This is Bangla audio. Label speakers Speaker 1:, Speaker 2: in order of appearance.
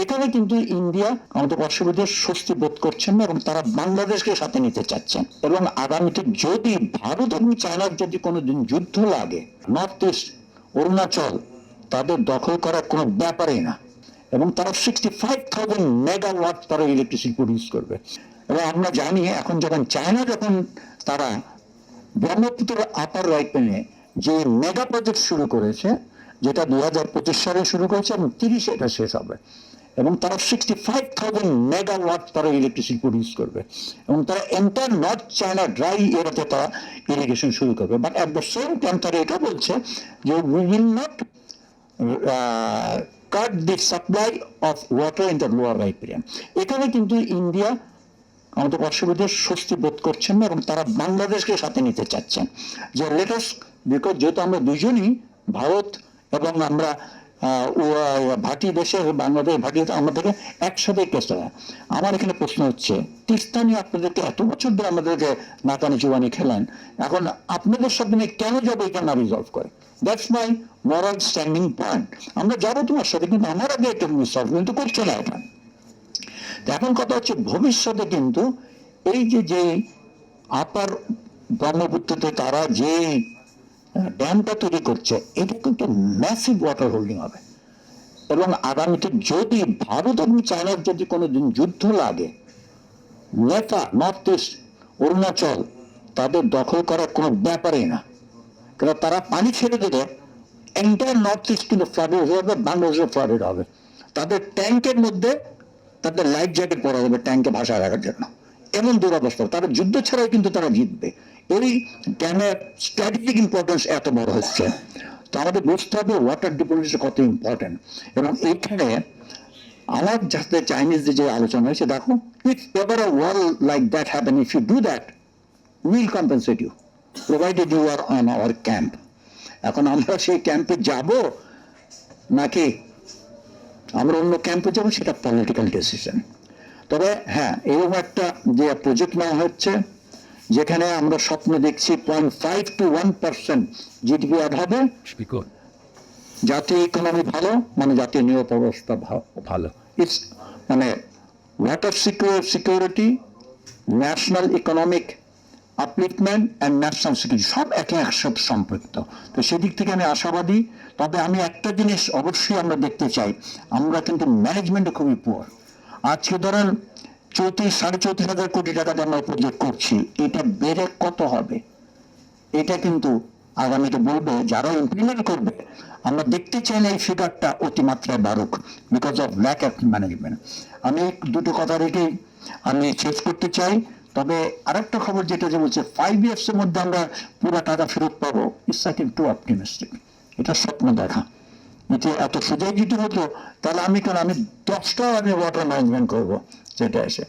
Speaker 1: এখানে কিন্তু ইন্ডিয়া আমাদের পার্শ্ববর্তী স্বস্তি বোধ করছেন না এবং তারা বাংলাদেশকে সাথে নিতে চাচ্ছেন। এবং আগামীতে যদি ভারত এবং চায়নার যদি কোনোদিন যুদ্ধ লাগে, নর্থ ইস্ট, অরুণাচল তাদের দখল করার কোনো ব্যাপারই না। এবং তারা 65,000 মেগাওয়াট তারা ইলেকট্রিসিটি প্রডিউস করবে। এবং আমরা জানি এখন যখন তারা ব্রহ্মপুত্র আপার রাইপেনে যে মেগা প্রজেক্ট শুরু করেছে, যেটা 2025 সালে শুরু করেছে এবং 30 এটা শেষ হবে, এবং তারা 65,000 মেগাওয়াট তারা ইলেকট্রিসিটি প্রডিউস করবে এবং তারা এন্টার নর্থ চায়না ড্রাই এরিয়াতে তারা ইরিগেশন শুরু করবে। But at the same time তারা এটা বলছে যে we will not cut the supply of water in the lower riparian. এখানে কিন্তু ইন্ডিয়া আমাদের পার্শ্ববর্তী স্বস্তি বোধ করছেন না এবং তারা বাংলাদেশকে সাথে নিতে চাচ্ছেন যে লেটাস, বিকজ যেহেতু আমরা দুজনই ভারত এবং আমরা ভাটি দেশের বাংলাদেশ ভাটি আমাদেরকে একসাথে কেসটা। আমার এখানে প্রশ্ন হচ্ছে, তিস্তা নিয়ে আপনাদেরকে এত বছর ধরে আমাদেরকে নাকানি চুবানি খেলেন, এখন আপনাদের সাথে নিয়ে কেন যাবো এটা না রিজলভ করে? That's my moral standing point. আমরা যাবো তোমার সাথে, কিন্তু আমার আগে এটা সলভ কিন্তু করছে না এটা। এখন কথা হচ্ছে ভবিষ্যতে কিন্তু এই যে আপার ব্রহ্মপুত্রতে তারা যে ড্যামটা তৈরি করছে, এটা কিন্তু ম্যাসিভ ওয়াটার হোল্ডিং হবে। এবং আগামীতে যদি ভারত এবং চায়নার যদি কোনোদিন যুদ্ধ লাগে, নেতা নর্থ ইস্ট, অরুণাচল তাদের দখল করার কোনো ব্যাপারই না। কারণ তারা পানি ছেড়ে দিলে এন্টায়ার নর্থ ইস্ট কিন্তু ফ্লাডেড হয়ে যাবে, বাংলাদেশও ফ্লাডেড হবে। তাদের ট্যাঙ্কের মধ্যে তাদের লাইফ জ্যাকেট পরা যাবে ট্যাঙ্কে ভাসায় রাখার জন্য, এমন দুরবস্থা। তারা যুদ্ধ ছাড়াই কিন্তু তারা জিতবে। এই ড্যামের স্ট্র্যাটেজিক ইম্পর্টেন্স এত বড় হচ্ছে। তো আমাদের বুঝতে হবে ওয়াটার ডিপ্লোমেসি কত ইম্পর্টেন্ট। এবং এইখানে আমার যাতে চাইনিজদের যে আলোচনা হয়েছে, দেখো, if ever a war like that happen, if you do that, will compensate you provided you are on our camp. এখন আমরা সেই ক্যাম্পে যাব নাকি আমরা অন্য ক্যাম্পে যাবো, সেটা পলিটিক্যাল ডিসিশন। তবে হ্যাঁ, এরকম একটা যে প্রজেক্ট নেওয়া হচ্ছে, যেখানে আমরা স্বপ্ন দেখছি 0.5 to 1% জিডিপি অ্যাড হবে, জাতীয় ইকোনমি ভালো, মানে জাতীয় নিরাপত্তা ভালো, ইটস মানে water security, national economic upliftment and national security সব একে একসাথে সম্পৃক্ত। তো সেদিক থেকে আমি আশাবাদী। তবে আমি একটা জিনিস অবশ্যই আমরা দেখতে চাই, আমরা কিন্তু ম্যানেজমেন্টে খুবই পুয়ার। আজকে ধরেন 34,500 কোটি টাকা আমরা প্রজেক্ট করছি, এটা বেড়ে কত হবে এটা কিন্তু আগামীতে বলবে যারা ইমপ্লিমেন্ট করবে। আমরা দেখতে চাই না এই ফিগারটা অতিমাত্রায় বাড়ুক, because of lack of management. আমি দুটো কথা রেখেই আমি শেষ করতে চাই। তবে আরেকটা খবর যেটা যে বলছে 5 years এর মধ্যে আমরা পুরো টাকা ফেরত পাবো, it's I think too optimistic. এটা স্বপ্ন দেখা। এটা এত সোজা যদি হতো, তাহলে আমি 10টা ওয়াটার ম্যানেজমেন্ট করবো, যেটা এসে